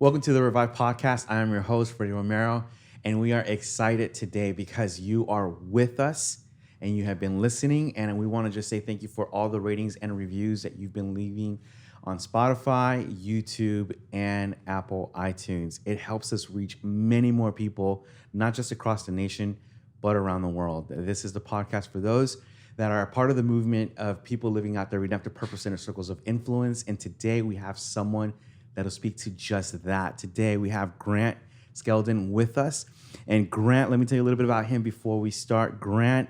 Welcome to the Revive Podcast. I am your host, Freddie Romero, and we are excited today because you are with us and you have been listening. And we want to just say thank you for all the ratings and reviews that you've been leaving on Spotify, YouTube, and Apple iTunes. It helps us reach many more people, not just across the nation, but around the world. This is the podcast for those that are a part of the movement of people living out their redemptive purpose in their circles of influence. And today we have someone that'll speak to just that. Today we have Grant Skeldon with us. And Grant, let me tell you a little bit about him before we start. Grant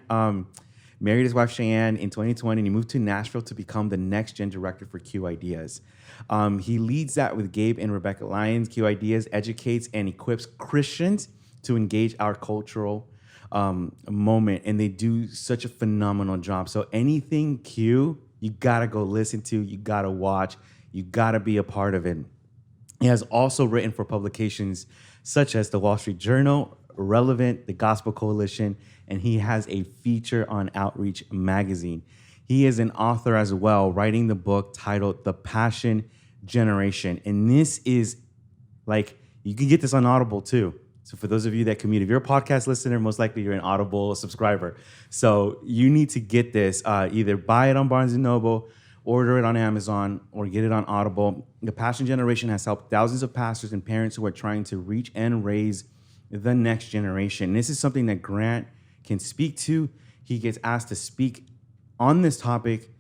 married his wife Cheyanne in 2020, and he moved to Nashville to become the next gen director for Q Ideas. He leads that with Gabe and Rebekah Lyons. Q Ideas educates and equips Christians to engage our cultural moment, and they do such a phenomenal job. So anything Q, you gotta go listen to, you gotta watch, you gotta be a part of it. He has also written for publications such as the Wall Street Journal, Relevant, the Gospel Coalition, and he has a feature on Outreach Magazine. He is an author as well, writing the book titled The Passion Generation. And this is like, you can get this on Audible too. So for those of you that commute, if you're a podcast listener, most likely you're an Audible subscriber. So you need to get this, either buy it on Barnes & Noble, order it on Amazon, or get it on Audible. The Passion Generation has helped thousands of pastors and parents who are trying to reach and raise the next generation. This is something that Grant can speak to. He gets asked to speak on this topic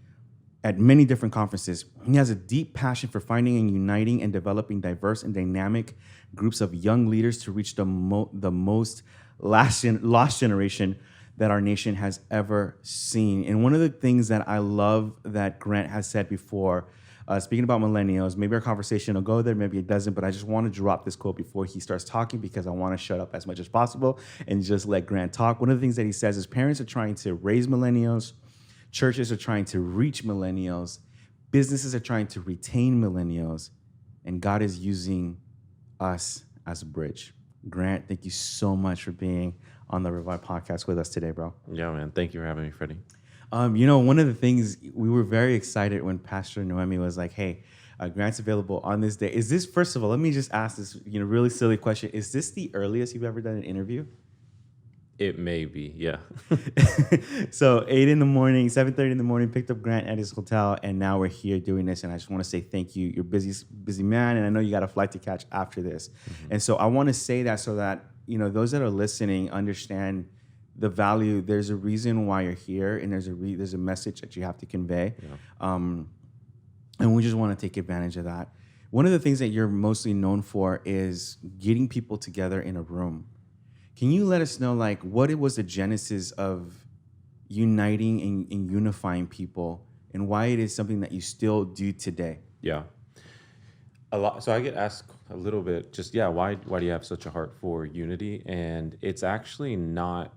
at many different conferences. He has a deep passion for finding and uniting and developing diverse and dynamic groups of young leaders to reach the most lost generation that our nation has ever seen. And one of the things that I love that Grant has said before, speaking about millennials, maybe our conversation will go there, maybe it doesn't, but I just want to drop this quote before he starts talking because I want to shut up as much as possible and just let Grant talk. One of the things that he says is parents are trying to raise millennials, churches are trying to reach millennials, businesses are trying to retain millennials, and God is using us as a bridge. Grant, thank you so much for being on the Revive Podcast with us today, bro. Yeah, man. Thank you for having me, Freddie. One of the things, we were very excited when Pastor Noemi was like, hey, Grant's available on this day. Is this, first of all, let me just ask this really silly question. Is this the earliest you've ever done an interview? It may be, yeah. So 8 in the morning, 7:30 in the morning, picked up Grant at his hotel, and now we're here doing this. And I just want to say thank you. You're busy man, and I know you got a flight to catch after this. Mm-hmm. And so I want to say that so that those that are listening understand the value. There's a reason why you're here, and there's a message that you have to convey. Yeah. And we just want to take advantage of that. One of the things that you're mostly known for is getting people together in a room. Can you let us know, like, what it was the genesis of uniting and unifying people, and why it is something that you still do today? Yeah. A lot. So I get asked a little bit, just, why do you have such a heart for unity? And it's actually not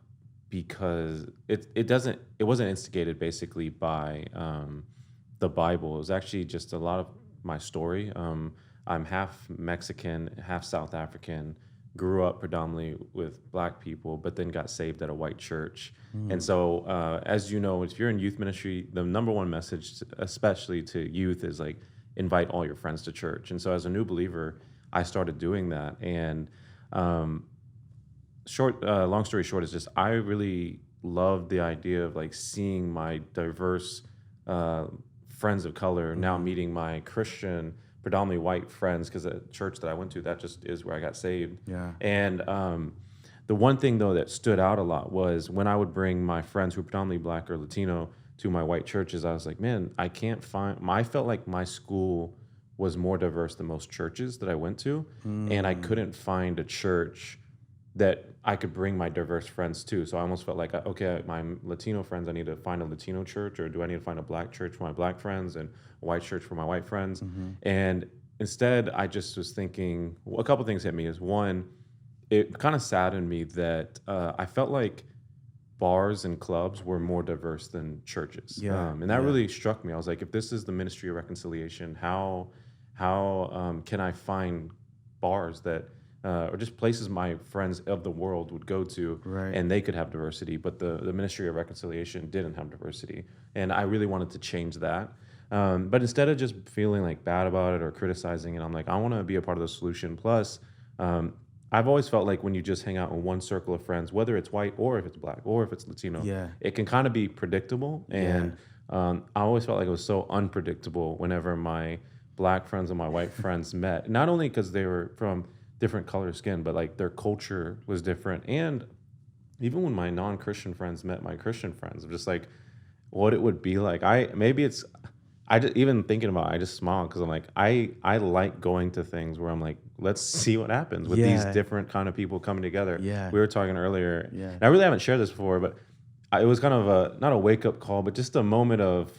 because it wasn't instigated basically by the Bible. It was actually just a lot of my story. I'm half Mexican, half South African. Grew up predominantly with black people, but then got saved at a white church. And so, as you know, if you're in youth ministry, the number one message, especially to youth, is like, invite all your friends to church. And so as a new believer, I started doing that. And long story short is just, I really loved the idea of like seeing my diverse friends of color now meeting my Christian predominantly white friends, because the church that I went to, that just is where I got saved. Yeah. And the one thing, though, that stood out a lot was when I would bring my friends who were predominantly black or Latino to my white churches, I was like, man, I felt like my school was more diverse than most churches that I went to, and I couldn't find a church that I could bring my diverse friends to. So I almost felt like, okay, my Latino friends, I need to find a Latino church, or do I need to find a black church for my black friends and a white church for my white friends? Mm-hmm. And instead, I just was thinking, a couple things hit me. Is one, it kind of saddened me that I felt like bars and clubs were more diverse than churches. Yeah. And that really struck me. I was like, if this is the ministry of reconciliation, how can I find bars that or just places my friends of the world would go to, Right. and they could have diversity, but the Ministry of Reconciliation didn't have diversity. And I really wanted to change that. But instead of just feeling like bad about it or criticizing it, I'm like, I want to be a part of the solution. Plus, I've always felt like when you just hang out in one circle of friends, whether it's white or if it's black or if it's Latino, Yeah. it can kind of be predictable. And I always felt like it was so unpredictable whenever my black friends and my white friends met. Not only because they were from different color skin, but like their culture was different. And even when my non-Christian friends met my Christian friends, I'm just like, what it would be like. Even thinking about it, I just smile because I'm like, I like going to things where I'm like, let's see what happens with these different kind of people coming together. Yeah. We were talking earlier. Yeah. And I really haven't shared this before, but it was kind of not a wake up call, but just a moment of,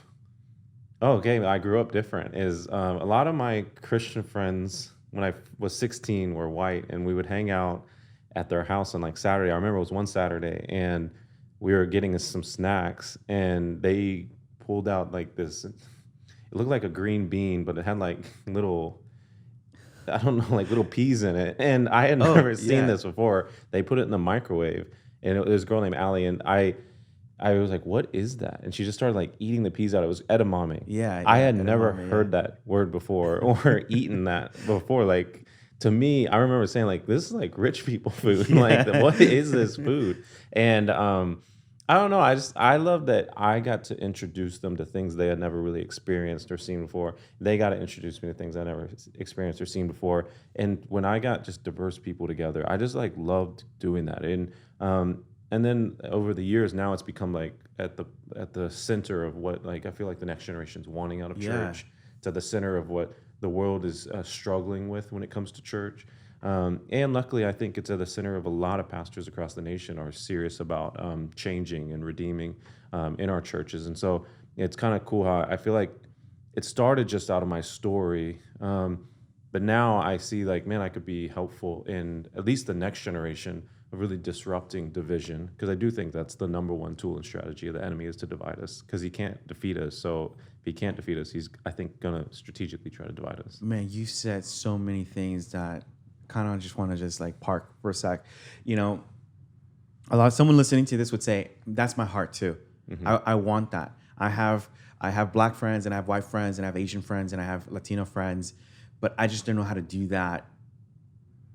oh, okay, I grew up different. Is a lot of my Christian friends when I was 16 were white, and we would hang out at their house on like Saturday. I remember it was one Saturday, and we were getting us some snacks, and they pulled out like this. It looked like a green bean, but it had like little, I don't know, like little peas in it. And I had never seen this before. They put it in the microwave, and it was a girl named Allie, and I was like, what is that? And she just started like eating the peas out. It was edamame. Yeah. I had never heard that word before or eaten that before. Like, to me, I remember saying like, this is like rich people food. Like, what is this food? And I don't know. I love that I got to introduce them to things they had never really experienced or seen before. They got to introduce me to things I never experienced or seen before. And when I got just diverse people together, I just like loved doing that. And then over the years, now it's become like at the center of what, like, I feel like the next generation's wanting out of church. It's at the center of what the world is struggling with when it comes to church. And luckily, I think it's at the center of a lot of pastors across the nation are serious about changing and redeeming in our churches. And so it's kind of cool how I feel like it started just out of my story. But now I see like, man, I could be helpful in at least the next generation of really disrupting division, because I do think that's the number one tool and strategy of the enemy is to divide us, because he can't defeat us. So if he can't defeat us, he's, I think, going to strategically try to divide us. Man, you said so many things that kind of just want to just like park for a sec. You know, someone listening to this would say, that's my heart too. Mm-hmm. I want that. I have black friends, and I have white friends, and I have Asian friends, and I have Latino friends, but I just don't know how to do that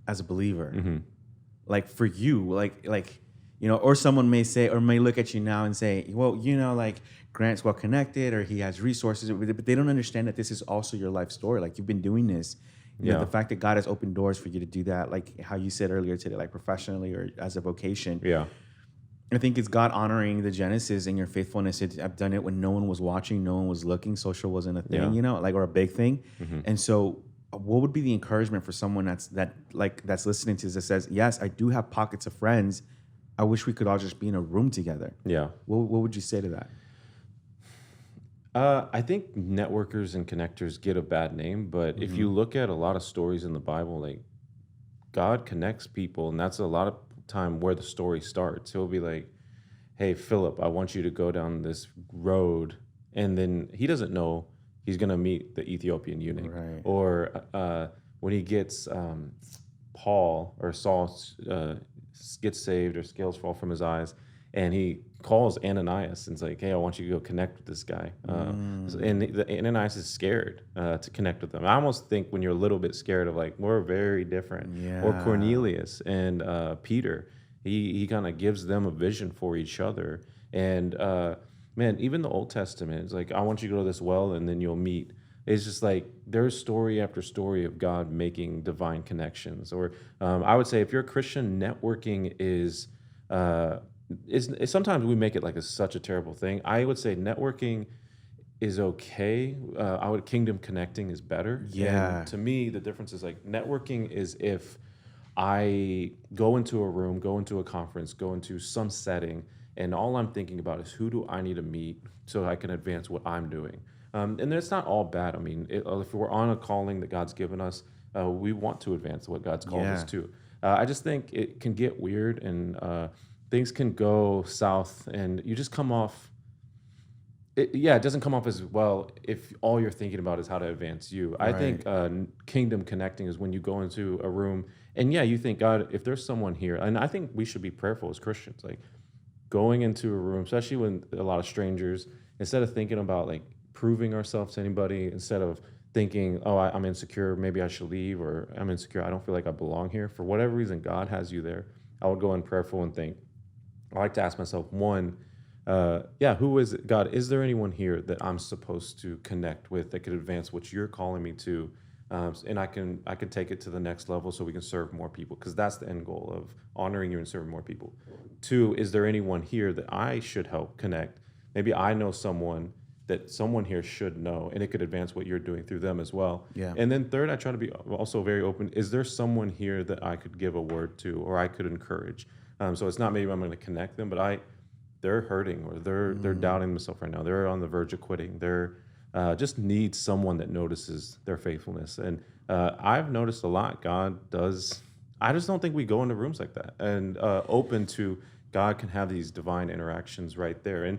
as a believer. Mm-hmm. Like for you, like, you know, or someone may say, or may look at you now and say, well, you know, like Grant's well connected, or he has resources, but they don't understand that this is also your life story. Like, you've been doing this. You know, the fact that God has opened doors for you to do that, like how you said earlier today, like professionally or as a vocation. Yeah. I think it's God honoring the Genesis and your faithfulness. I've done it when no one was watching, no one was looking, social wasn't a thing, you know, like, or a big thing. Mm-hmm. And so what would be the encouragement for someone that's listening to this that says, yes, I do have pockets of friends. I wish we could all just be in a room together. Yeah. What would you say to that? I think networkers and connectors get a bad name, but if you look at a lot of stories in the Bible, like God connects people, and that's a lot of time where the story starts. He'll be like, hey, Philip, I want you to go down this road. And then he doesn't know he's going to meet the Ethiopian eunuch. Right. Or when he gets Paul or Saul gets saved, or scales fall from his eyes, and he calls Ananias and is like, hey, I want you to go connect with this guy. And Ananias is scared to connect with them. I almost think when you're a little bit scared of like, we're very different. Yeah. Or Cornelius and Peter, he kind of gives them a vision for each other. And man, even the Old Testament is like, I want you to go to this well and then you'll meet. It's just like there's story after story of God making divine connections. Or I would say if you're a Christian, networking is sometimes we make it like such a terrible thing. I would say networking is okay. Kingdom connecting is better. Yeah. And to me, the difference is like networking is if I go into a room, go into a conference, go into some setting, and all I'm thinking about is who do I need to meet so I can advance what I'm doing. And it's not all bad. I mean, if we're on a calling that God's given us, we want to advance what God's called us to. I just think it can get weird, and things can go south, and you just come off it doesn't come off as well if all you're thinking about is how to advance you. I Right. think kingdom connecting is when you go into a room and you think, God, if there's someone here, and I think we should be prayerful as Christians, like going into a room, especially when a lot of strangers, instead of thinking about like proving ourselves to anybody, instead of thinking, oh, I'm insecure, maybe I should leave, or I'm insecure, I don't feel like I belong here. For whatever reason, God has you there. I would go in prayerful and think, I like to ask myself, one, who is it? God, is there anyone here that I'm supposed to connect with that could advance what you're calling me to? And I can take it to the next level so we can serve more people because that's the end goal of honoring you and serving more people. Two, is there anyone here that I should help connect? Maybe I know someone that someone here should know, and it could advance what you're doing through them as well. Yeah. And then third, I try to be also very open. Is there someone here that I could give a word to or I could encourage? So it's not maybe I'm going to connect them, but they're hurting or they're doubting themselves right now. They're on the verge of quitting. They're just need someone that notices their faithfulness. And I've noticed a lot. God does. I just don't think we go into rooms like that and open to God can have these divine interactions right there. And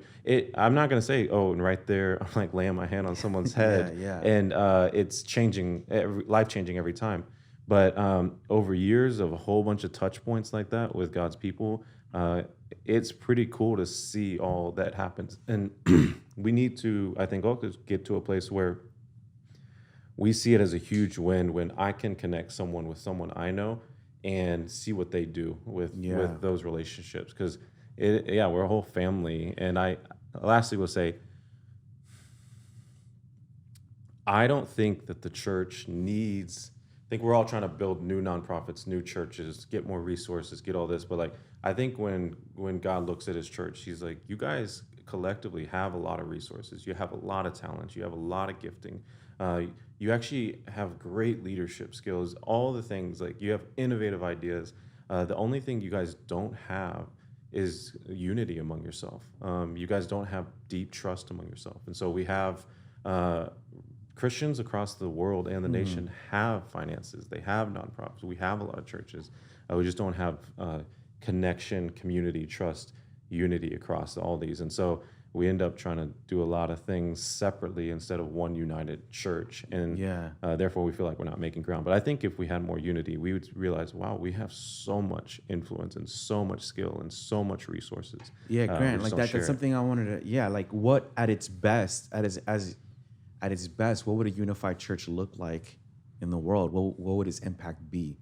I'm not going to say, oh, and right there, I'm like laying my hand on someone's head Yeah. and it's changing, life changing every time. But over years of a whole bunch of touch points like that with God's people, it's pretty cool to see all that happens. And we need to, I think, also get to a place where we see it as a huge win when I can connect someone with someone I know and see what they do Yeah. with those relationships. Because we're a whole family. And I lastly will say, I don't think that the church needs. I think we're all trying to build new nonprofits, new churches, get more resources, get all this. But like, I think when God looks at His church, He's like, you guys collectively have a lot of resources. You have a lot of talents. You have a lot of gifting. You actually have great leadership skills. All the things like you have innovative ideas. The only thing you guys don't have is unity among yourself. You guys don't have deep trust among yourself, and so we have. Christians across the world and the nation have finances. They have nonprofits. We have a lot of churches. We just don't have connection, community, trust, unity across all these. And so we end up trying to do a lot of things separately instead of one united church. And therefore, we feel like we're not making ground. But I think if we had more unity, we would realize, wow, we have so much influence and so much skill and so much resources. Yeah, We Grant, just like don't that. share That's it. something I wanted to. Yeah, like what at its best, at its best, what would a unified church look like in the world? What would its impact be?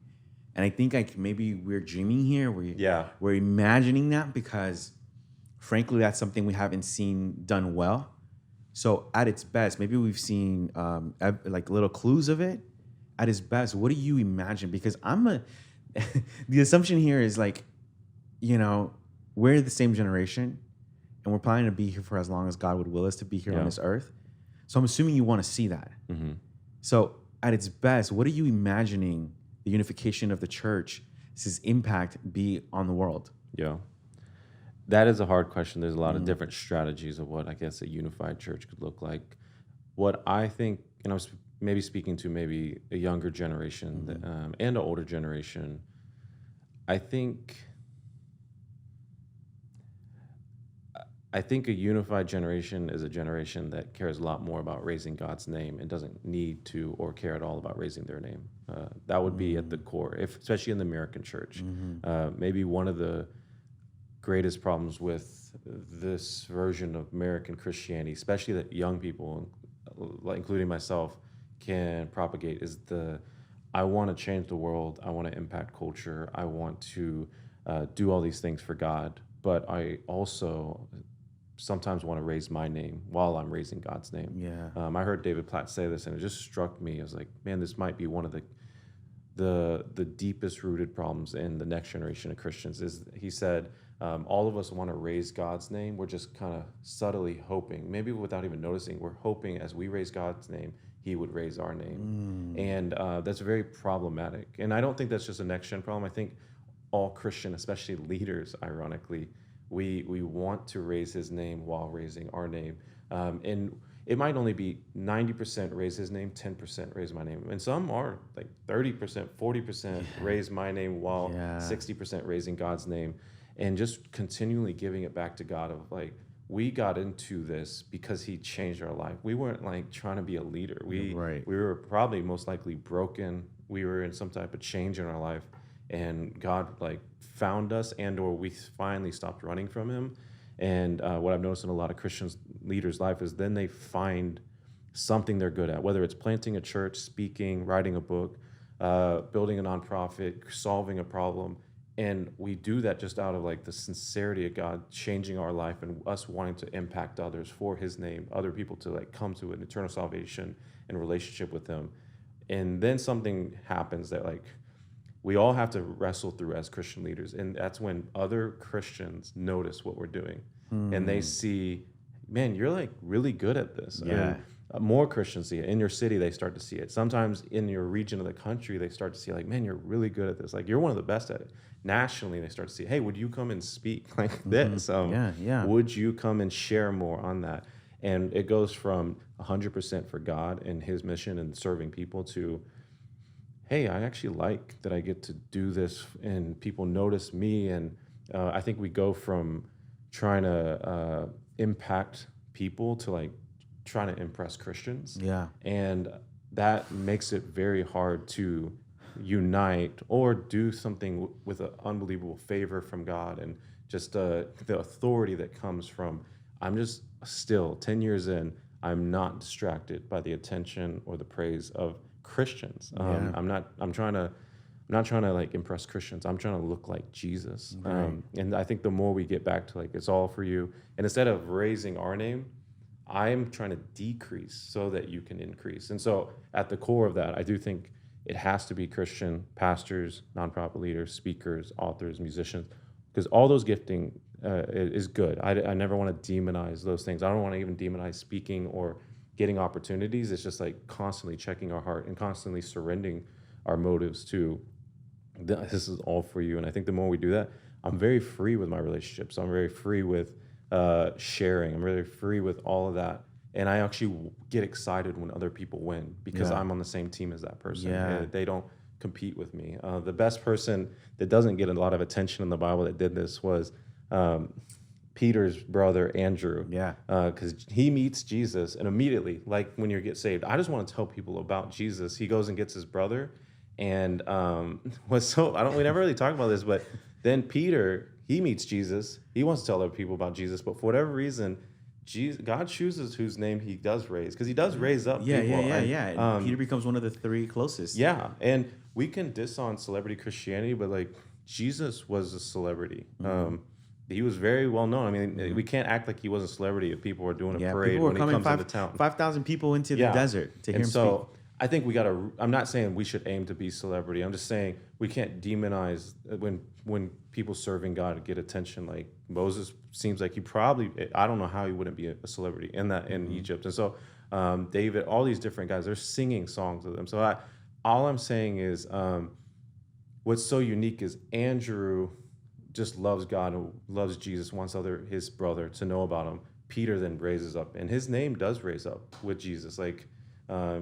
And I think like maybe we're dreaming here. We're imagining that because, frankly, that's something we haven't seen done well. So at its best, maybe we've seen like little clues of it. At its best, what do you imagine? Because the assumption here is like, we're the same generation, and we're planning to be here for as long as God would will us to be here on this earth. So I'm assuming you want to see that. Mm-hmm. So at its best, what are you imagining the unification of the church's impact be on the world? Yeah. That is a hard question. There's a lot of different strategies of what I guess a unified church could look like. What I think, and I was maybe speaking to maybe a younger generation and an older generation, I think a unified generation is a generation that cares a lot more about raising God's name and doesn't need to or care at all about raising their name. That would be at the core, especially in the American church. Maybe one of the greatest problems with this version of American Christianity, especially that young people, including myself, can propagate is I want to change the world. I want to impact culture. I want to do all these things for God. But I also sometimes want to raise my name while I'm raising God's name. Yeah. I heard David Platt say this, and it just struck me. I was like, man, this might be one of the deepest rooted problems in the next generation of Christians. Is he said, all of us want to raise God's name. We're just kind of subtly hoping, maybe without even noticing, we're hoping as we raise God's name, He would raise our name. And that's very problematic. And I don't think that's just a next gen problem. I think all Christian, especially leaders, ironically, we want to raise His name while raising our name. And it might only be 90% raise His name, 10% raise my name. And some are like 30%, 40% raise my name while 60% raising God's name. And just continually giving it back to God of like, we got into this because he changed our life. We weren't like trying to be a leader. Right. We were probably most likely broken. We were in some type of change in our life, and God like found us, and or we finally stopped running from him. And what I've noticed in a lot of Christians leaders' life is then they find something they're good at, whether it's planting a church, speaking, writing a book, building a nonprofit, solving a problem. And we do that just out of like the sincerity of God changing our life and us wanting to impact others for his name, other people to like come to an eternal salvation and relationship with him. And then something happens that like we all have to wrestle through as Christian leaders. And that's when other Christians notice what we're doing and they see, man, you're like really good at this. Yeah. And more Christians see it. In your city, they start to see it. Sometimes in your region of the country, they start to see like, man, you're really good at this. Like you're one of the best at it. Nationally, they start to see, hey, would you come and speak like this? Would you come and share more on that? And it goes from 100% for God and his mission and serving people to, hey, I actually like that I get to do this and people notice me. And I think we go from trying to impact people to like trying to impress Christians. Yeah. And that makes it very hard to unite or do something with an unbelievable favor from God and just the authority that comes from, I'm just still 10 years in, I'm not distracted by the attention or the praise of Christians. I'm not trying to like impress Christians. I'm trying to look like Jesus. Right. And I think the more we get back to like, it's all for you. And instead of raising our name, I'm trying to decrease so that you can increase. And so at the core of that, I do think it has to be Christian pastors, nonprofit leaders, speakers, authors, musicians, because all those gifting is good. I never want to demonize those things. I don't want to even demonize speaking or getting opportunities. It's just like constantly checking our heart and constantly surrendering our motives to this is all for you. And I think the more we do that, I'm very free with my relationships. I'm very free with sharing. I'm really free with all of that. And I actually get excited when other people win because I'm on the same team as that person. And they don't compete with me. The best person that doesn't get a lot of attention in the Bible that did this was Peter's brother, Andrew. Yeah. Because he meets Jesus and immediately, like when you get saved, I just want to tell people about Jesus. He goes and gets his brother. And we never really talk about this, but then Peter, he meets Jesus. He wants to tell other people about Jesus, but for whatever reason, God chooses whose name he does raise, because he does raise up people. And Peter becomes one of the three closest. Yeah, and we can diss on celebrity Christianity, but like Jesus was a celebrity. He was very well known. I mean, we can't act like he wasn't a celebrity if people were doing a parade when he comes into town. 5,000 people into the desert to hear him speak. I think we I'm not saying we should aim to be celebrity. I'm just saying we can't demonize when people serving God get attention. Like Moses seems like I don't know how he wouldn't be a celebrity in Egypt. And so David, all these different guys, they're singing songs of them. So all I'm saying is what's so unique is Andrew just loves God and loves Jesus, wants his brother to know about him. Peter then raises up, and his name does raise up with Jesus. Like,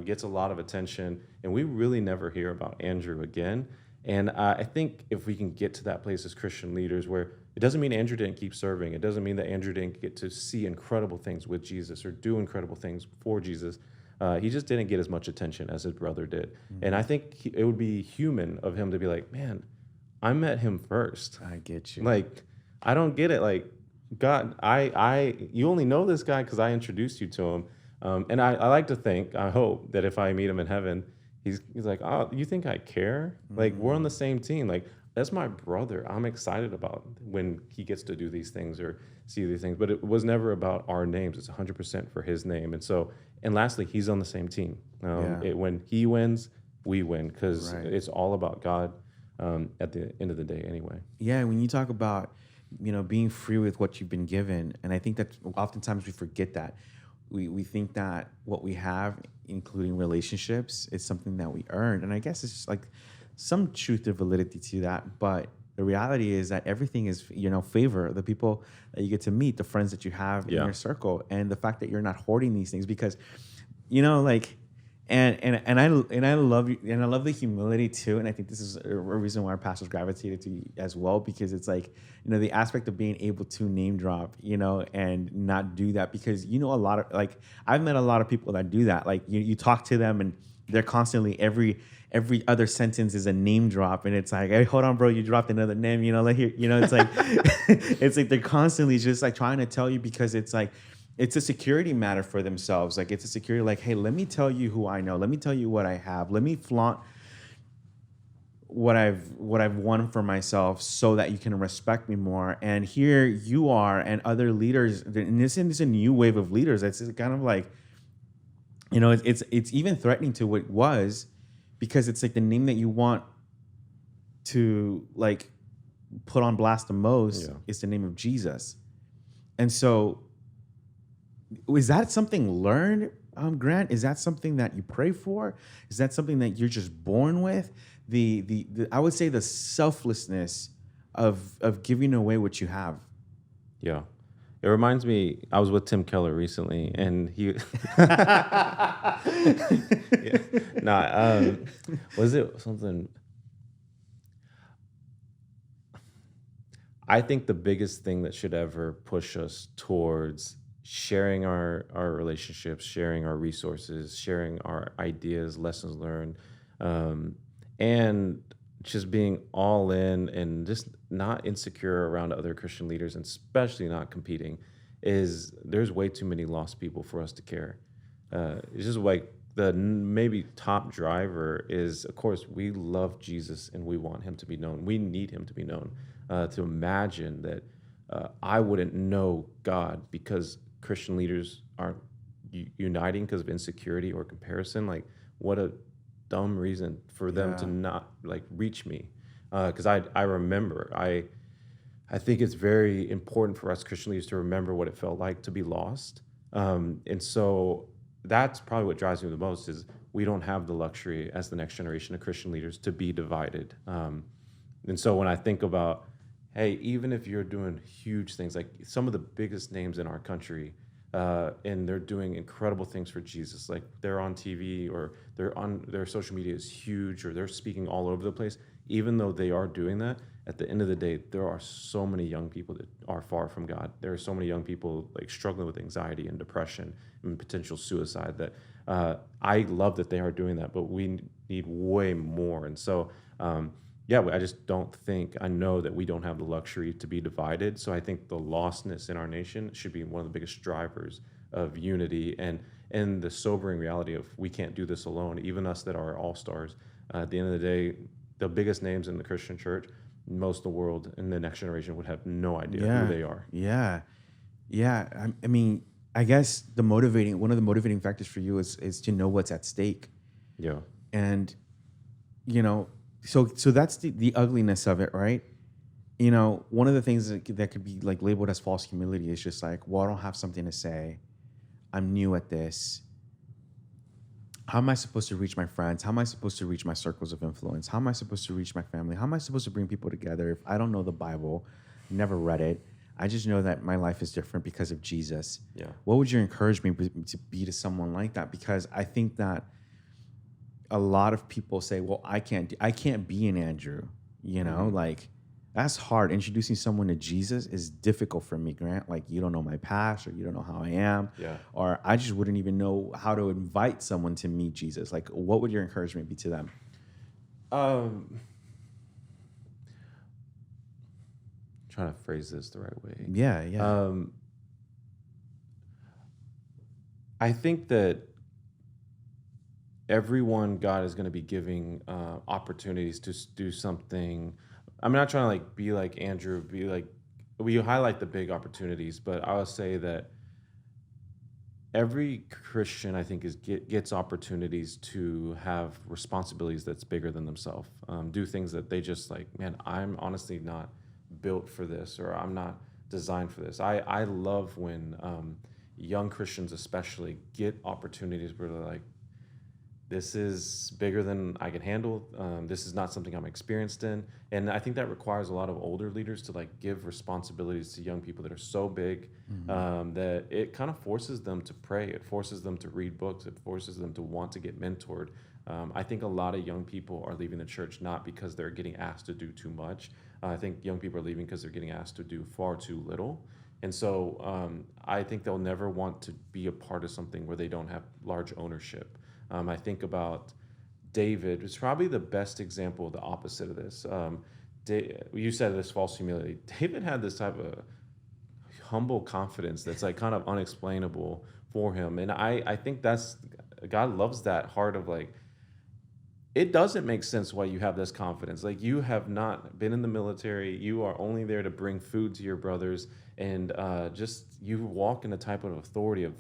gets a lot of attention, and we really never hear about Andrew again. And I think if we can get to that place as Christian leaders where it doesn't mean Andrew didn't keep serving, it doesn't mean that Andrew didn't get to see incredible things with Jesus or do incredible things for Jesus. He just didn't get as much attention as his brother did. And I think it would be human of him to be like, man, I met him first. I get you. Like, I don't get it. Like, God, you only know this guy because I introduced you to him. And I like to think, I hope that if I meet him in heaven, he's like, oh, you think I care? Like, we're on the same team. Like, that's my brother. I'm excited about when he gets to do these things or see these things. But it was never about our names. It's 100% for his name. And so, and lastly, he's on the same team. When he wins, we win, because it's all about God at the end of the day anyway. Yeah, when you talk about, being free with what you've been given, and I think that oftentimes we forget that. We think that what we have, including relationships, is something that we earn. And I guess it's just like some truth or validity to that. But the reality is that everything is, favor, the people that you get to meet, the friends that you have in your circle, and the fact that you're not hoarding these things. Because, And I love you, and I love the humility too. And I think this is a reason why our pastors gravitated to you as well, because it's like, the aspect of being able to name drop, and not do that, because a lot of, like, I've met a lot of people that do that. Like, you talk to them and they're constantly, every other sentence is a name drop, and it's like, hey, hold on, bro, you dropped another name, like here, it's like it's like they're constantly just like trying to tell you, because it's like it's a security matter for themselves. Like, it's a security, like, hey, let me tell you who I know. Let me tell you what I have. Let me flaunt what I've won for myself, so that you can respect me more. And here you are, and other leaders, and this is a new wave of leaders. It's kind of like, it's even threatening to what it was, because it's like the name that you want to, like, put on blast the most is the name of Jesus. And so, is that something learned, Grant? Is that something that you pray for? Is that something that you're just born with? The I would say the selflessness of giving away what you have. Yeah. It reminds me, I was with Tim Keller recently, and he, was it something? I think the biggest thing that should ever push us towards sharing our relationships, sharing our resources, sharing our ideas, lessons learned, and just being all in and just not insecure around other Christian leaders, and especially not competing, is there's way too many lost people for us to care. It's just like the maybe top driver is, of course, we love Jesus and we want him to be known. We need him to be known. To imagine that I wouldn't know God because Christian leaders aren't uniting because of insecurity or comparison, like, what a dumb reason for them to not, like, reach me. Because I remember, I think it's very important for us Christian leaders to remember what it felt like to be lost. And so that's probably what drives me the most, is we don't have the luxury as the next generation of Christian leaders to be divided. And so when I think about, hey, even if you're doing huge things, like some of the biggest names in our country, and they're doing incredible things for Jesus, like they're on TV or they're on their social media is huge, or they're speaking all over the place. Even though they are doing that, at the end of the day, there are so many young people that are far from God. There are so many young people, like, struggling with anxiety and depression and potential suicide, that I love that they are doing that, but we need way more. And so, I just don't think, I know that we don't have the luxury to be divided. So I think the lostness in our nation should be one of the biggest drivers of unity, and the sobering reality of we can't do this alone. Even us that are all-stars, at the end of the day, the biggest names in the Christian church, most of the world and the next generation would have no idea who they are. Yeah. I mean, I guess one of the motivating factors for you is to know what's at stake. Yeah. And, so that's the ugliness of it, right? One of the things that could be, like, labeled as false humility is just like, well, I don't have something to say. I'm new at this. How am I supposed to reach my friends? How am I supposed to reach my circles of influence? How am I supposed to reach my family? How am I supposed to bring people together if I don't know the Bible, never read it? I just know that my life is different because of Jesus. Yeah. What would your encouragement to be to someone like that? Because I think that a lot of people say, well, I can't be an Andrew, like, that's hard. Introducing someone to Jesus is difficult for me, Grant. Like, you don't know my past, or you don't know how I am, or I just wouldn't even know how to invite someone to meet Jesus. Like, what would your encouragement be to them? Trying to phrase this the right way. Yeah. I think that everyone God is going to be giving opportunities to do something. I'm not trying to, like, be like Andrew, we highlight the big opportunities, but I would say that every Christian, I think, gets opportunities to have responsibilities that's bigger than themselves. Do things that they just, like, man, I'm honestly not built for this, or I'm not designed for this. I love when young Christians especially get opportunities where they're like, this is bigger than I can handle. This is not something I'm experienced in. And I think that requires a lot of older leaders to like give responsibilities to young people that are so big that it kind of forces them to pray. It forces them to read books. It forces them to want to get mentored. I think a lot of young people are leaving the church not because they're getting asked to do too much. I think young people are leaving because they're getting asked to do far too little. And so I think they'll never want to be a part of something where they don't have large ownership. I think about David. It's probably the best example of the opposite of this. You said this false humility. David had this type of humble confidence that's like kind of unexplainable for him. And I think that's, God loves that heart of like, it doesn't make sense why you have this confidence. Like, you have not been in the military. You are only there to bring food to your brothers. And just you walk in a type of authority of,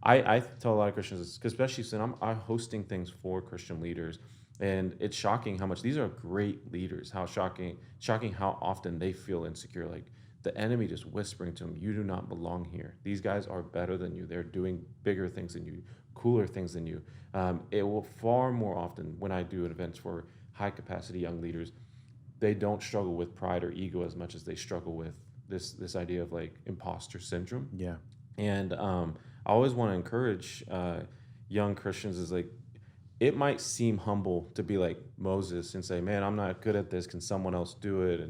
I tell a lot of Christians, especially since I'm hosting things for Christian leaders, and it's shocking how much these are great leaders, how shocking how often they feel insecure. Like, the enemy just whispering to them, you do not belong here. These guys are better than you. They're doing bigger things than you, cooler things than you. It will far more often when I do events for high capacity young leaders, they don't struggle with pride or ego as much as they struggle with this idea of like imposter syndrome. Yeah. And I always want to encourage young Christians is like, it might seem humble to be like Moses and say, man, I'm not good at this. Can someone else do it?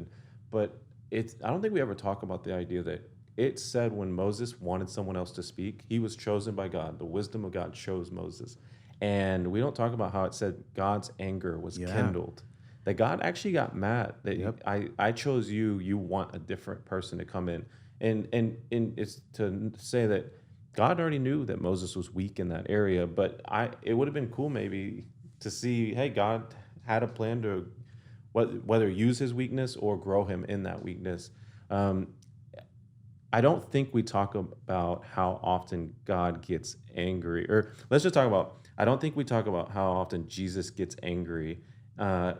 But I don't think we ever talk about the idea that it said when Moses wanted someone else to speak, he was chosen by God. The wisdom of God chose Moses. And we don't talk about how it said God's anger was kindled. That God actually got mad that I chose you. You want a different person to come in. And it's to say that God already knew that Moses was weak in that area, but it would have been cool maybe to see, hey, God had a plan to whether use his weakness or grow him in that weakness. I don't think we talk about how often God gets angry, or let's just talk about, I don't think we talk about how often Jesus gets angry.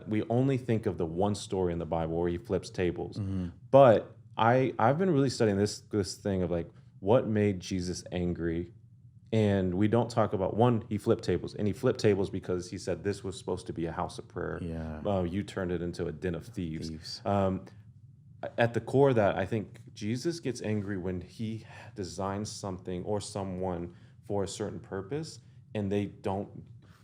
We only think of the one story in the Bible where he flips tables. But I've been really studying this thing of like, what made Jesus angry? And we don't talk about, one, he flipped tables. And he flipped tables because he said this was supposed to be a house of prayer. Yeah. You turned it into a den of thieves. At the core of that, I think Jesus gets angry when he designs something or someone for a certain purpose and they don't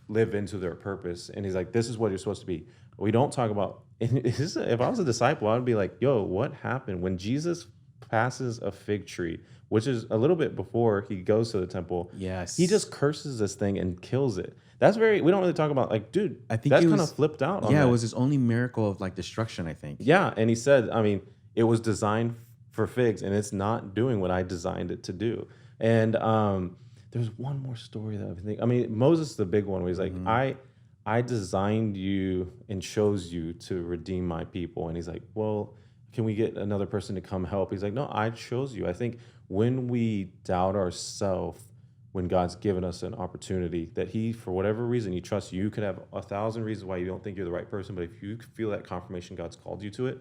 live into their purpose. And he's like, this is what you're supposed to be. We don't talk about, if I was a disciple, I would be like, yo, what happened when Jesus passes a fig tree, which is a little bit before he goes to the temple? Yes. He just curses this thing and kills it. That's we don't really talk about, like, dude, I think that's kind of flipped out on that. It was his only miracle of like destruction, I think. Yeah, and he said, I mean, it was designed for figs, and it's not doing what I designed it to do. And there's one more story that I think. I mean, Moses is the big one where he's like, I designed you and chose you to redeem my people. And he's like, well, can we get another person to come help? He's like, no, I chose you. I think when we doubt ourselves, when God's given us an opportunity that he, for whatever reason, he trusts you, could have 1,000 reasons why you don't think you're the right person. But if you feel that confirmation God's called you to it,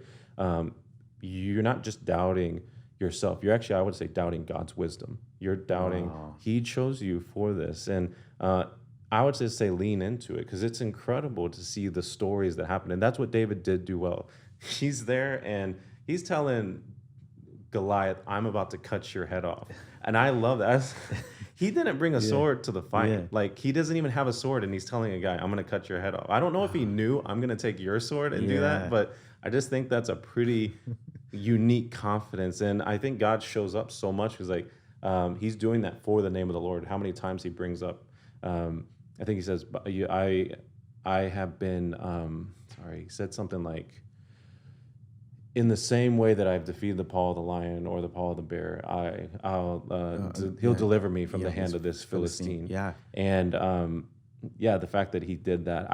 you're not just doubting yourself. You're actually, I would say, doubting God's wisdom. You're doubting he chose you for this. And I would just say lean into it, because it's incredible to see the stories that happen. And that's what David did do well. He's there and he's telling Goliath, I'm about to cut your head off. And I love that. He didn't bring a sword to the fight. Yeah. Like, he doesn't even have a sword, and he's telling a guy, I'm going to cut your head off. I don't know if he knew, I'm going to take your sword and do that, but I just think that's a pretty unique confidence. And I think God shows up so much. He's like, he's doing that for the name of the Lord. How many times he brings up, I think he says, I have been, he said something like, in the same way that I've defeated the paw of the lion or the paw of the bear, he'll deliver me from the hand of this Philistine. Yeah. And the fact that he did that,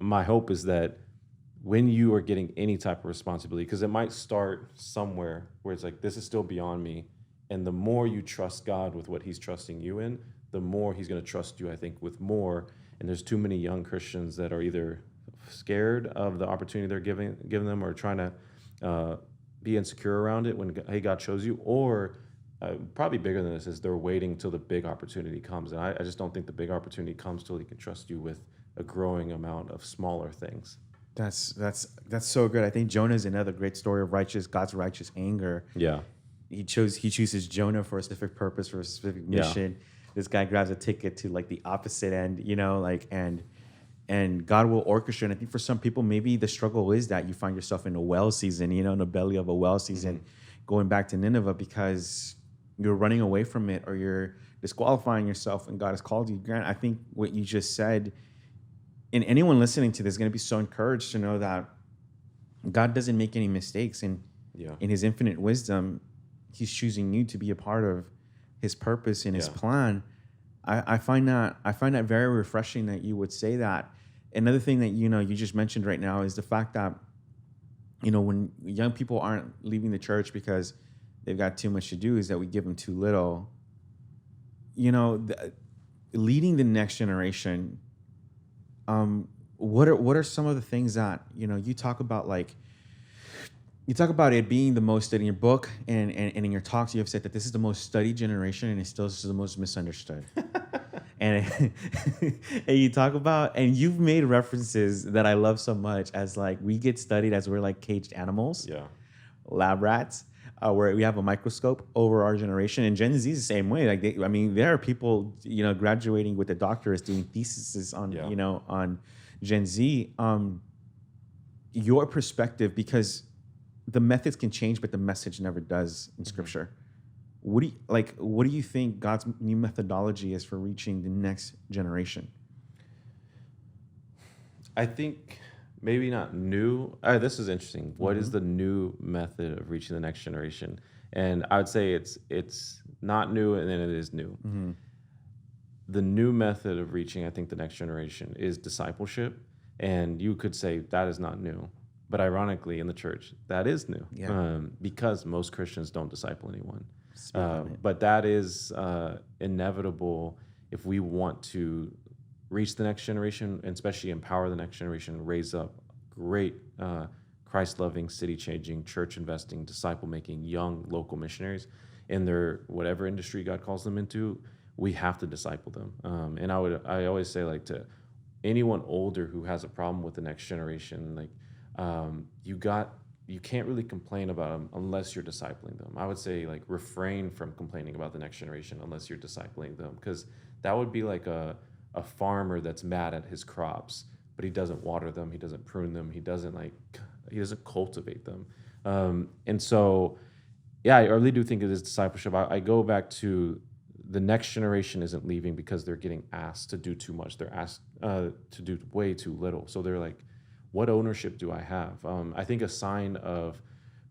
my hope is that when you are getting any type of responsibility, because it might start somewhere where it's like, this is still beyond me. And the more you trust God with what he's trusting you in, the more he's going to trust you, I think, with more. And there's too many young Christians that are either scared of the opportunity they're giving them, or trying to be insecure around it when, hey, God chose you, or probably bigger than this, is they're waiting till the big opportunity comes. And I just don't think the big opportunity comes till he can trust you with a growing amount of smaller things. That's so good. I think Jonah is another great story of God's righteous anger. Yeah. He chooses Jonah for a specific purpose, for a specific mission. This guy grabs a ticket to like the opposite end, and God will orchestrate. And I think for some people, maybe the struggle is that you find yourself in a well season, in the belly of a well season, going back to Nineveh because you're running away from it or you're disqualifying yourself, and God has called you. Grant, I think what you just said, and anyone listening to this is going to be so encouraged to know that God doesn't make any mistakes, and in His infinite wisdom, He's choosing you to be a part of His purpose and His plan. I find that very refreshing that you would say that. Another thing that you just mentioned right now is the fact that when young people aren't leaving the church because they've got too much to do, is that we give them too little. Leading the next generation. What are some of the things that you talk about? Like, you talk about it being the most studied in your book and in your talks. You have said that this is the most studied generation, and it's still the most misunderstood. and you talk about, and you've made references that I love so much as like we get studied as we're like caged animals, lab rats, where we have a microscope over our generation. And Gen Z is the same way. Like there are people graduating with a doctorate doing theses on on Gen Z. Your perspective, because the methods can change, but the message never does in Scripture. What do you think God's new methodology is for reaching the next generation? I think maybe not new. This is interesting. What is the new method of reaching the next generation? And I would say it's not new, and then it is new. The new method of reaching, I think, the next generation is discipleship. And you could say that is not new. But ironically, in the church, that is new, because most Christians don't disciple anyone. But that is inevitable if we want to reach the next generation, and especially empower the next generation, raise up great Christ-loving, city-changing, church-investing, disciple-making, young local missionaries in their whatever industry God calls them into. We have to disciple them. And I always say, like, to anyone older who has a problem with the next generation, like, you can't really complain about them unless you're discipling them. I would say, like, refrain from complaining about the next generation unless you're discipling them, because that would be like a farmer that's mad at his crops, but he doesn't water them, he doesn't prune them, he doesn't cultivate them. And so, I really do think it is discipleship. I go back to the next generation isn't leaving because they're getting asked to do too much. They're asked to do way too little. So they're like, what ownership do I have? I think a sign of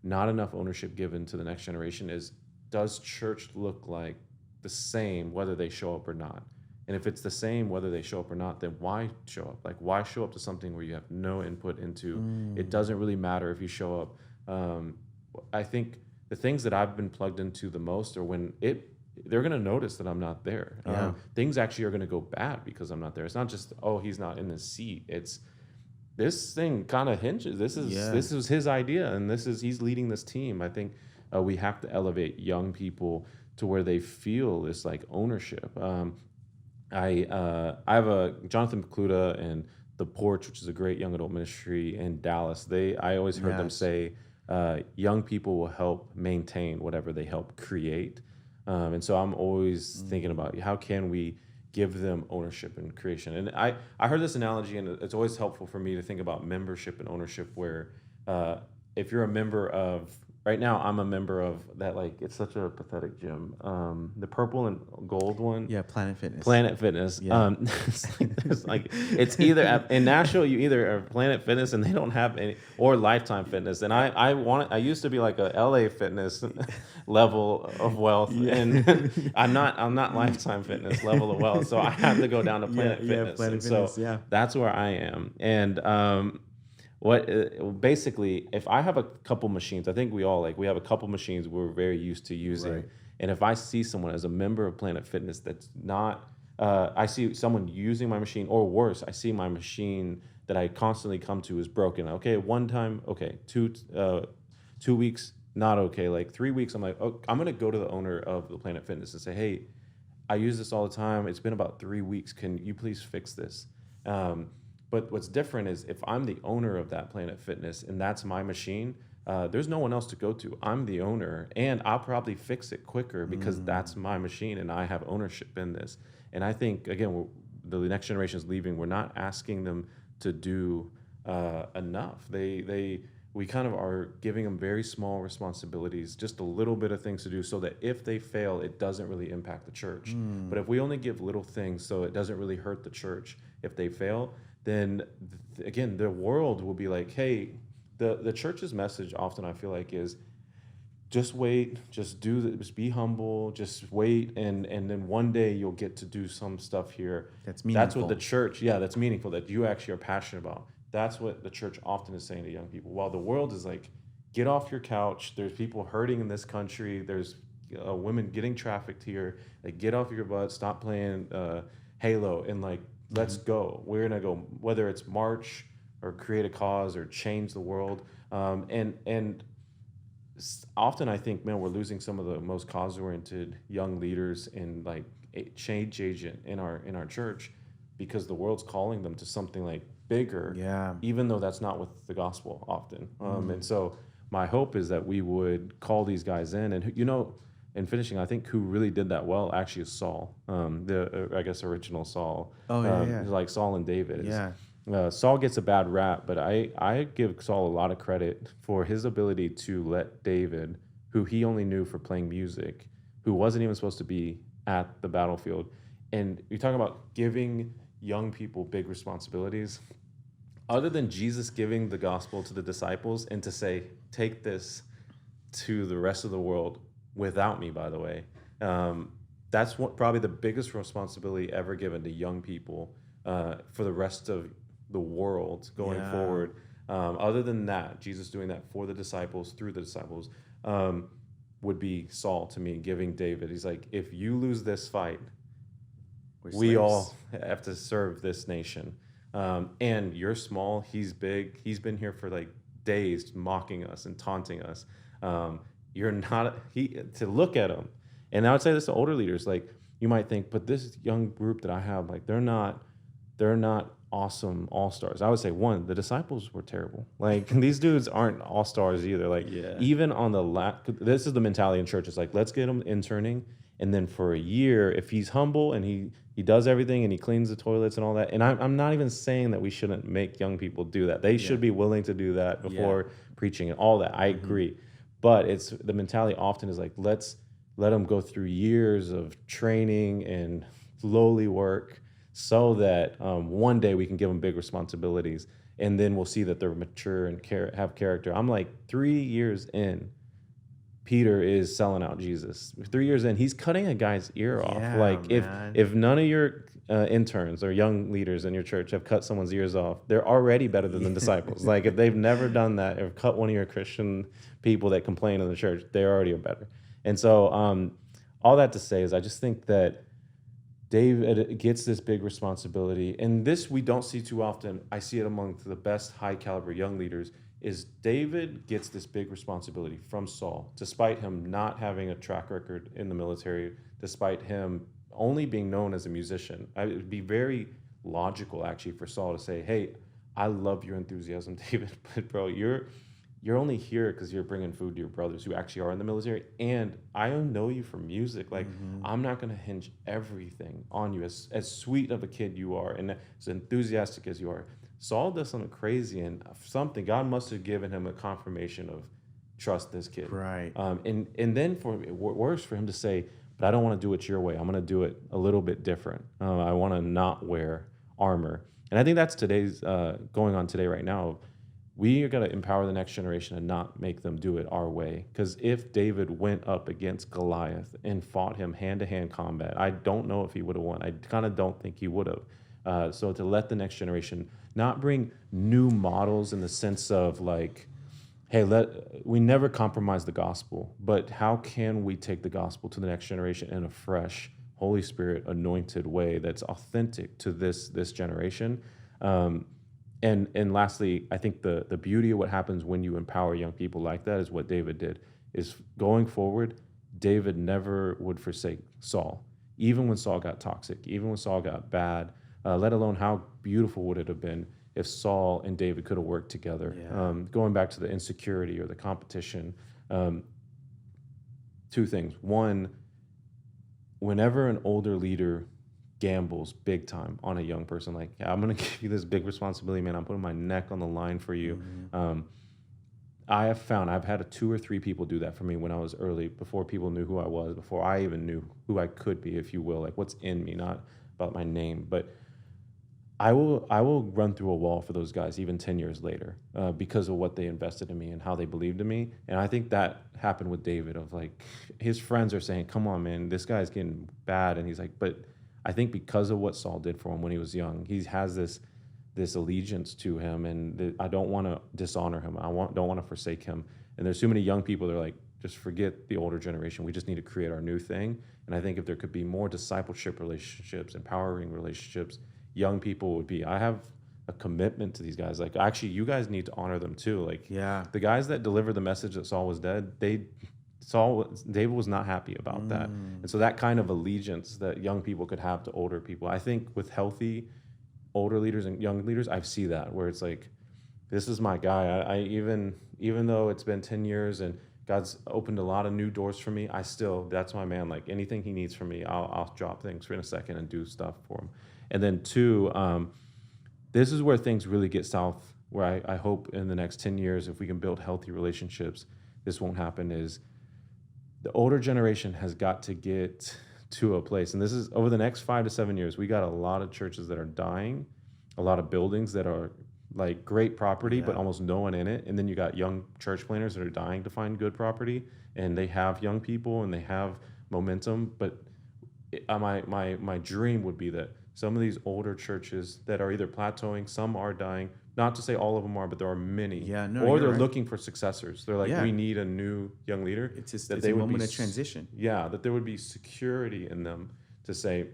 not enough ownership given to the next generation is, does church look like the same whether they show up or not? And if it's the same whether they show up or not, then why show up? Like, why show up to something where you have no input into? It doesn't really matter if you show up. I think the things that I've been plugged into the most are when they're going to notice that I'm not there. Things actually are going to go bad because I'm not there. It's not just, he's not in his seat. It's, this thing kind of hinges. This is his idea, and he's leading this team. I think we have to elevate young people to where they feel this like ownership. I have a Jonathan Cluda and The Porch, which is a great young adult ministry in Dallas. I always heard them say, young people will help maintain whatever they help create. And so I'm always thinking about, how can we give them ownership and creation? And I heard this analogy, and it's always helpful for me to think about membership and ownership, where if you're a member of, right now I'm a member of that, like, it's such a pathetic gym, the purple and gold one. Planet Fitness. It's either in Nashville, you either are Planet Fitness and they don't have any, or Lifetime Fitness. And I used to be like a LA Fitness level of wealth, and I'm not Lifetime Fitness level of wealth, so I have to go down to Planet Fitness. Planet Fitness, so that's where I am. And basically, if I have a couple machines, I think we have a couple machines we're very used to using. Right. And if I see someone as a member of Planet Fitness that's not, I see someone using my machine, or worse, I see my machine that I constantly come to is broken. Okay, one time, okay, 2 weeks, not okay. Like 3 weeks, I'm like, oh, I'm gonna go to the owner of the Planet Fitness and say, hey, I use this all the time. It's been about 3 weeks. Can you please fix this? Um, but what's different is if I'm the owner of that Planet Fitness and that's my machine, there's no one else to go to. I'm the owner, and I'll probably fix it quicker because that's my machine and I have ownership in this. And I think, again, the next generation is leaving. We're not asking them to do enough. We kind of are giving them very small responsibilities, just a little bit of things to do so that if they fail, it doesn't really impact the church. But if we only give little things so it doesn't really hurt the church, if they fail, then again, the world will be like, hey, the church's message often I feel like is just wait, just be humble, just wait, and then one day you'll get to do some stuff here. That's That's what meaningful. the church, yeah, that's meaningful, that you actually are passionate about. That's what the church often is saying to young people. While the world is like, get off your couch. There's people hurting in this country. There's women getting trafficked here. Like, get off your butt. Stop playing Halo and like, let's go. We're gonna go. Whether it's march or create a cause or change the world. And often I think, man, we're losing some of the most cause-oriented young leaders and like a change agent in our church because the world's calling them to something like bigger, Yeah. even though that's not with the gospel often. And so my hope is that we would call these guys in, and in finishing, I think who really did that well actually is Saul, the I guess original Saul. Oh, yeah. Like Saul and David. Yeah. Saul gets a bad rap, but I give Saul a lot of credit for his ability to let David, who he only knew for playing music, who wasn't even supposed to be at the battlefield. And you talk about giving young people big responsibilities. Other than Jesus giving the gospel to the disciples and to say, take this to the rest of the world without me, by the way, that's probably the biggest responsibility ever given to young people for the rest of the world going forward. Other than that, Jesus doing that for the disciples, through the disciples, would be Saul to me, giving David. He's like, if you lose this fight, we all have to serve this nation. And you're small, he's big. He's been here for like days mocking us and taunting us. You're not, to look at him. And I would say this to older leaders, like you might think, but this young group that I have, like they're not awesome all-stars. I would say one, the disciples were terrible. Like these dudes aren't all-stars either. Like even on this is the mentality in church. It's like, let's get him interning. And then for a year, if he's humble and he does everything and he cleans the toilets and all that, and I'm not even saying that we shouldn't make young people do that. They should be willing to do that before preaching and all that. I agree. But it's the mentality often is like, let's let them go through years of training and lowly work so that one day we can give them big responsibilities. And then we'll see that they're mature and have character. I'm like 3 years in, Peter is selling out Jesus. 3 years in, he's cutting a guy's ear off. Yeah, like man. if none of your interns or young leaders in your church have cut someone's ears off, they're already better than the disciples. Like if they've never done that or cut one of your Christian people that complain in the church, they already are better. And so all that to say is I just think that David gets this big responsibility. And this we don't see too often. I see it among the best high caliber young leaders is David gets this big responsibility from Saul, despite him not having a track record in the military, despite him only being known as a musician. It would be very logical, actually, for Saul to say, hey, I love your enthusiasm, David, but bro, you're only here because you're bringing food to your brothers who actually are in the military, and I know you from music. Like, I'm not going to hinge everything on you, as sweet of a kid you are and as enthusiastic as you are. Saul does something crazy, and God must have given him a confirmation of trust this kid. Right. And then for it works for him to say, but I don't want to do it your way. I'm going to do it a little bit different. I want to not wear armor. And I think that's today's going on today right now. We are going to empower the next generation and not make them do it our way. Because if David went up against Goliath and fought him hand-to-hand combat, I don't know if he would have won. I kind of don't think he would have. So to let the next generation not bring new models in the sense of like, hey, we never compromise the gospel, but how can we take the gospel to the next generation in a fresh, Holy Spirit anointed way that's authentic to this generation? And lastly, I think the beauty of what happens when you empower young people like that is what David did. is going forward, David never would forsake Saul, even when Saul got toxic, even when Saul got bad, let alone how beautiful would it have been if Saul and David could have worked together. Yeah. Going back to the insecurity or the competition, two things. One, whenever an older leader gambles big time on a young person, like, yeah, I'm going to give you this big responsibility, man. I'm putting my neck on the line for you. I have found I've had 2 or 3 people do that for me when I was early, before people knew who I was, before I even knew who I could be, if you will, like what's in me, not about my name. But I will run through a wall for those guys even 10 years later, because of what they invested in me and how they believed in me. And I think that happened with David, of like, his friends are saying, come on, man, this guy's getting bad. And he's like, but I think because of what Saul did for him when he was young, he has this allegiance to him, and I don't want to dishonor him. Don't want to forsake him. And there's too many young people that are like, just forget the older generation. We just need to create our new thing. And I think if there could be more discipleship relationships, empowering relationships, young people would be. I have a commitment to these guys. Like, actually, you guys need to honor them too. Like, Yeah. the guys that delivered the message that Saul was dead, David was not happy about that. And so that kind of allegiance that young people could have to older people, I think with healthy older leaders and young leaders, I see that, where it's like, this is my guy. I even though it's been 10 years and God's opened a lot of new doors for me, that's my man. Like, anything he needs from me, I'll drop things for in a second and do stuff for him. And then 2, this is where things really get south, where I hope in the next 10 years, if we can build healthy relationships, this won't happen, is the older generation has got to get to a place, and this is over the next 5 to 7 years, we got a lot of churches that are dying, a lot of buildings that are like great property, but almost no one in it. And then you got young church planners that are dying to find good property, and they have young people and they have momentum. But my dream would be that some of these older churches that are either plateauing, some are dying, not to say all of them are, but there are many. Yeah, no, or you're they're right. looking for successors. They're like, we need a new young leader. It's just that it's they a would moment be of transition. Yeah, that there would be security in them to say,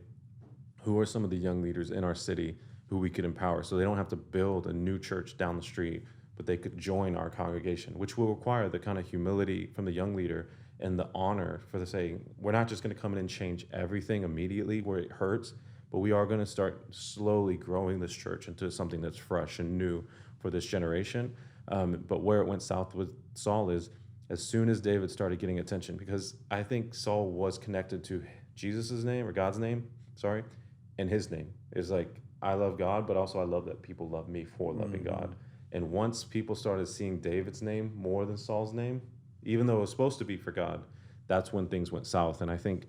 who are some of the young leaders in our city who we could empower, so they don't have to build a new church down the street, but they could join our congregation, which will require the kind of humility from the young leader and the honor for the saying, we're not just going to come in and change everything immediately where it hurts, but we are going to start slowly growing this church into something that's fresh and new for this generation. But where it went south with Saul is, as soon as David started getting attention, because I think Saul was connected to Jesus' name, or God's name, and his name is like, I love God, but also I love that people love me for loving God. And once people started seeing David's name more than Saul's name, even though it was supposed to be for God, that's when things went south. And I think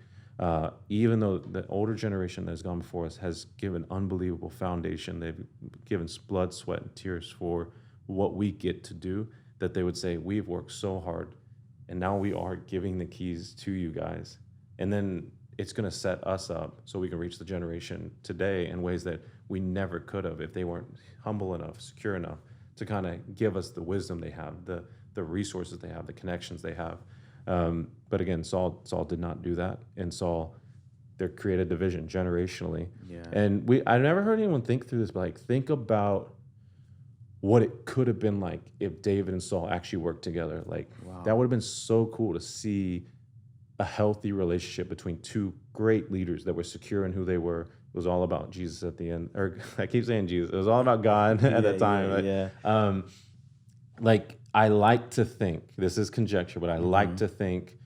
even though the older generation that has gone before us has given unbelievable foundation, they've given blood, sweat, and tears for what we get to do, that they would say, we've worked so hard, and now we are giving the keys to you guys. And then it's going to set us up so we can reach the generation today in ways that we never could have if they weren't humble enough, secure enough to kind of give us the wisdom they have, the resources they have, the connections they have. But again, Saul did not do that, and they created division generationally. Yeah. And I never heard anyone think through this, but like, think about what it could have been like if David and Saul actually worked together. Like, that would have been so cool to see a healthy relationship between two great leaders that were secure in who they were. It was all about Jesus at the end. Or I keep saying Jesus. It was all about God at that time. Like, I like to think, this is conjecture, but I like to think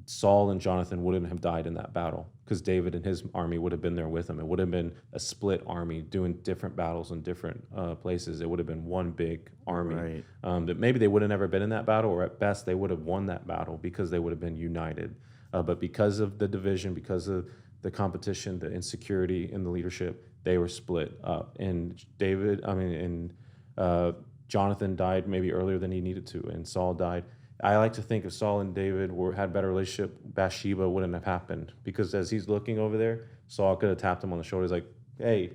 Saul and Jonathan wouldn't have died in that battle, because David and his army would have been there with him. It would have been a split army doing different battles in different places. It would have been one big army. Right. That maybe they would have never been in that battle, or at best they would have won that battle because they would have been united. But because of the division, because of the competition, the insecurity in the leadership, they were split up. And Jonathan died maybe earlier than he needed to, and Saul died. I like to think if Saul and David had a better relationship, Bathsheba wouldn't have happened, because as he's looking over there, Saul could have tapped him on the shoulder. He's like, hey,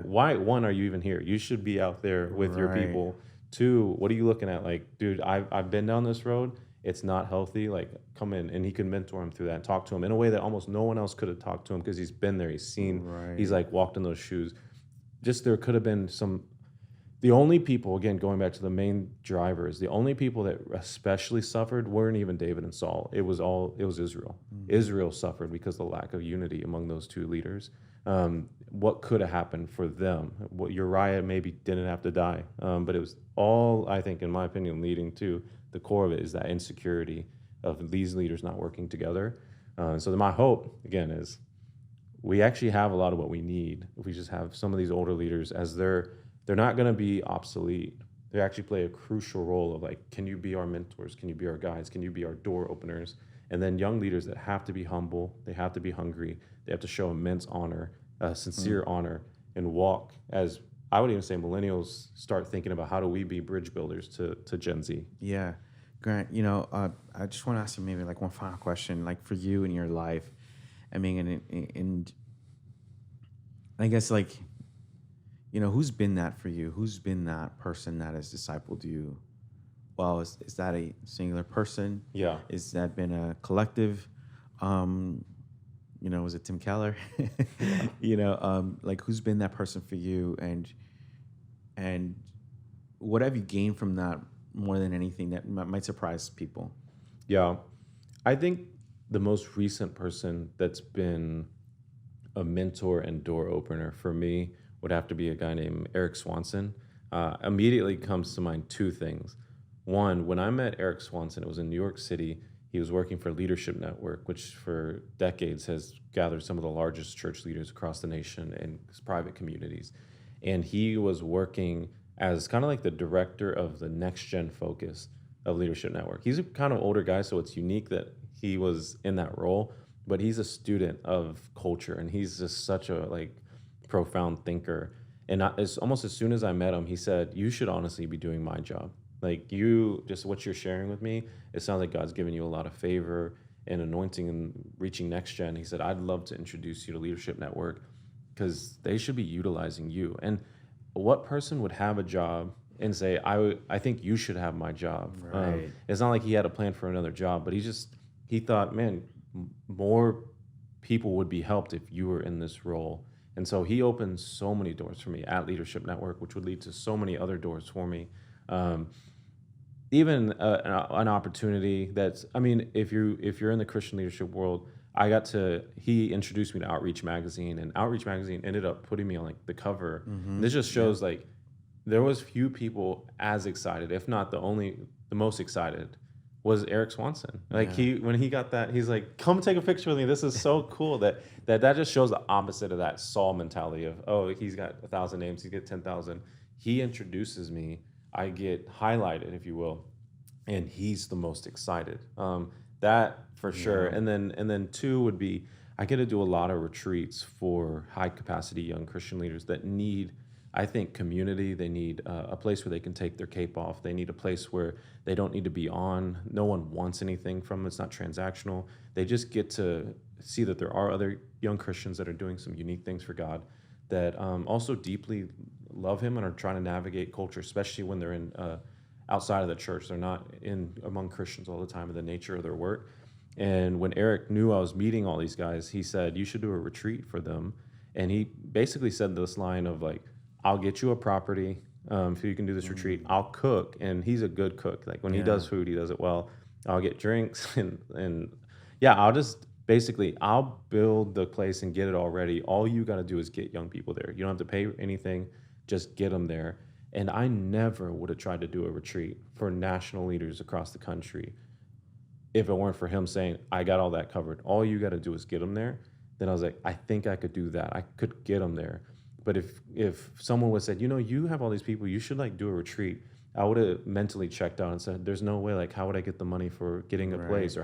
why, one, are you even here? You should be out there with your people. 2, what are you looking at? Like, dude, I've been down this road. It's not healthy. Like, come in. And he could mentor him through that and talk to him in a way that almost no one else could have talked to him, because he's been there. He's seen, he's like walked in those shoes. Just there could have been some The only people, again, going back to the main drivers, the only people that especially suffered weren't even David and Saul. It was Israel. Israel suffered because of the lack of unity among those two leaders. What could have happened for them? What Uriah maybe didn't have to die, but it was all, I think, in my opinion, leading to the core of it is that insecurity of these leaders not working together. So my hope, again, is we actually have a lot of what we need if we just have some of these older leaders, as they're not going to be obsolete. They actually play a crucial role of like, can you be our mentors? Can you be our guides? Can you be our door openers? And then young leaders that have to be humble, they have to be hungry, they have to show immense honor, sincere honor, and walk as, I would even say, millennials start thinking about how do we be bridge builders to Gen Z. Yeah. Grant, I just want to ask you maybe like one final question, like for you in your life. I mean, and I guess like, who's been that for you? Who's been that person that has discipled you? Well, is that a singular person? Yeah. Is that been a collective? Was it Tim Keller? Like who's been that person for you, and what have you gained from that more than anything that might surprise people? Yeah. I think the most recent person that's been a mentor and door opener for me would have to be a guy named Eric Swanson. Immediately comes to mind two things. One, when I met Eric Swanson, it was in New York City. He was working for Leadership Network, which for decades has gathered some of the largest church leaders across the nation and private communities. And he was working as kind of like the director of the next gen focus of Leadership Network. He's a kind of older guy, so it's unique that he was in that role, but he's a student of culture, and he's just such a profound thinker. And it's almost as soon as I met him, he said, "You should honestly be doing my job. Like, you, just what you're sharing with me, it sounds like God's given you a lot of favor and anointing and reaching next gen." He said, "I'd love to introduce you to Leadership Network because they should be utilizing you." And what person would have a job and say, I think you should have my job? Right. It's not like he had a plan for another job, but he thought, man, more people would be helped if you were in this role. And so he opened so many doors for me at Leadership Network, which would lead to so many other doors for me. Even an opportunity that's, I mean, if you're in the Christian leadership world, he introduced me to Outreach Magazine, and Outreach Magazine ended up putting me on the cover. And this just shows there was few people as excited, if not the most excited, was Eric Swanson. When he got that, he's like, "Come take a picture with me. This is so cool." That just shows the opposite of that Saul mentality of, oh, he's got 1,000 names, he get 10,000. He introduces me, I get highlighted, if you will, and he's the most excited. That for sure. And then two would be, I get to do a lot of retreats for high capacity young Christian leaders that need, I think, community. They need a place where they can take their cape off. They need a place where they don't need to be on. No one wants anything from them. It's not transactional. They just get to see that there are other young Christians that are doing some unique things for God, that also deeply love Him and are trying to navigate culture, especially when they're in outside of the church. They're not among Christians all the time in the nature of their work. And when Eric knew I was meeting all these guys, he said, "You should do a retreat for them." And he basically said this line of "I'll get you a property so you can do this retreat. I'll cook," and he's a good cook. When he does food, he does it well. "I'll get drinks and I'll build the place and get it all ready. All you got to do is get young people there. You don't have to pay anything, just get them there." And I never would have tried to do a retreat for national leaders across the country if it weren't for him saying, "I got all that covered. All you got to do is get them there." Then I was like, I think I could do that. I could get them there. But if someone would have said, "You have all these people, you should do a retreat," I would have mentally checked out and said, "There's no way. How would I get the money for getting a place? Or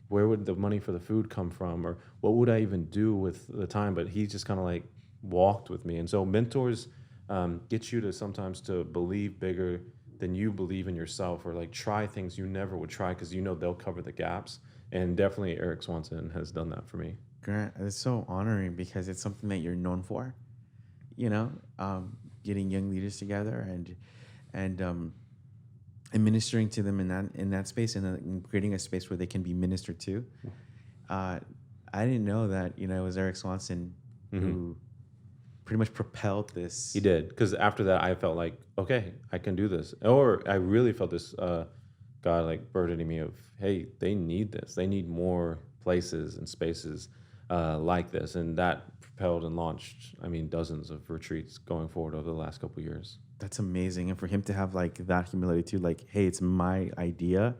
where would the money for the food come from? Or what would I even do with the time?" But he just kind of walked with me. And so mentors get you to sometimes to believe bigger than you believe in yourself, or try things you never would try because they'll cover the gaps. And definitely Eric Swanson has done that for me. Grant, it's so honoring because it's something that you're known for, getting young leaders together and ministering to them in that space, and then creating a space where they can be ministered to. I didn't know that it was Eric Swanson who pretty much propelled this. He did, because after that, I felt like, okay, I can do this. Or I really felt this God like burdening me of, hey, they need this. They need more places and spaces like this, and that propelled and launched, I mean, dozens of retreats going forward over the last couple of years. That's amazing, and for him to have like that humility too, like, hey, it's my idea.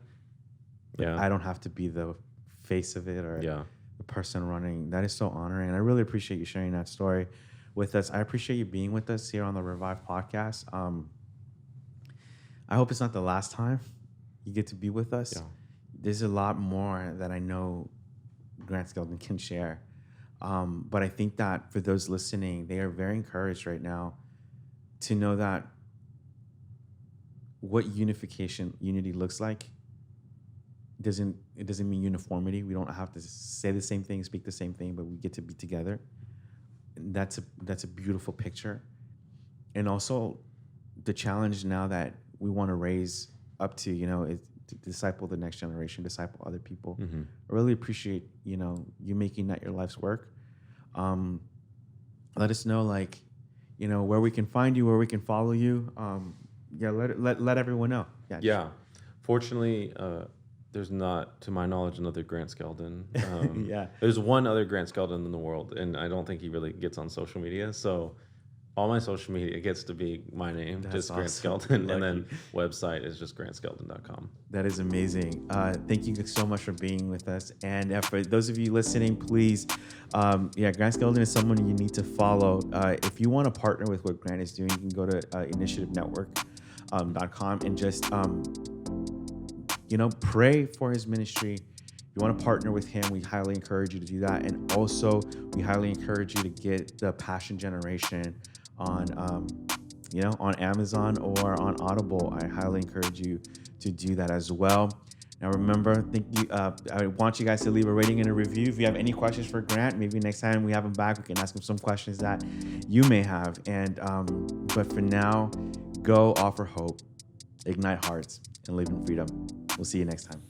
Yeah, I don't have to be the face of it or yeah, the person running. That is so honoring, and I really appreciate you sharing that story with us. I appreciate you being with us here on the Revive podcast. I hope it's not the last time you get to be with us. yeah. There's a lot more that I know Grant Skeldon can share. But I think that for those listening, they are very encouraged right now to know that what unity looks like doesn't mean uniformity. We don't have to say the same thing, speak the same thing, but we get to be together. And that's a beautiful picture. And also the challenge now that we want to raise up to, is to disciple the next generation, disciple other people. Mm-hmm. I really appreciate, you making that your life's work. Let us know, where we can find you, where we can follow you. Let everyone know. Yeah. Fortunately, there's not, to my knowledge, another Grant Skeldon. Yeah. There's one other Grant Skeldon in the world, and I don't think he really gets on social media. So all my social media gets to be my name, That's just awesome. Grant Skeldon, and then website is just grantskeldon.com. That is amazing. Thank you so much for being with us. And for those of you listening, please, Grant Skeldon is someone you need to follow. If you want to partner with what Grant is doing, you can go to initiativenetwork.com and just, pray for his ministry. If you want to partner with him, we highly encourage you to do that. And also, we highly encourage you to get the Passion Generation on Amazon or on Audible. I highly encourage you to do that as well. Now, remember, I want you guys to leave a rating and a review. If you have any questions for Grant, maybe next time we have him back, we can ask him some questions that you may have. And but for now, go offer hope, ignite hearts, and live in freedom. We'll see you next time.